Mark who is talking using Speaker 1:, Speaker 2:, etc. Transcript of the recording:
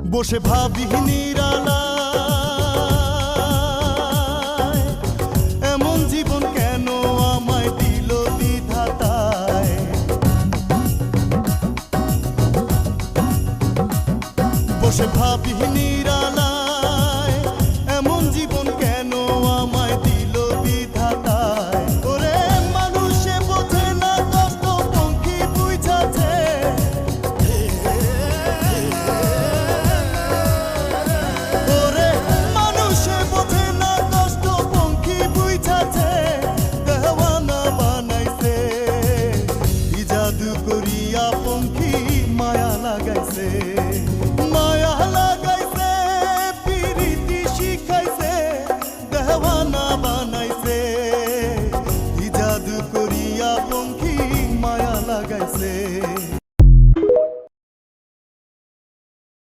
Speaker 1: বসে ভাবি নিরালায়, এমন জীবন কেন আমায় দিল বিধাতায়। বসে ভাবি নিরালায়,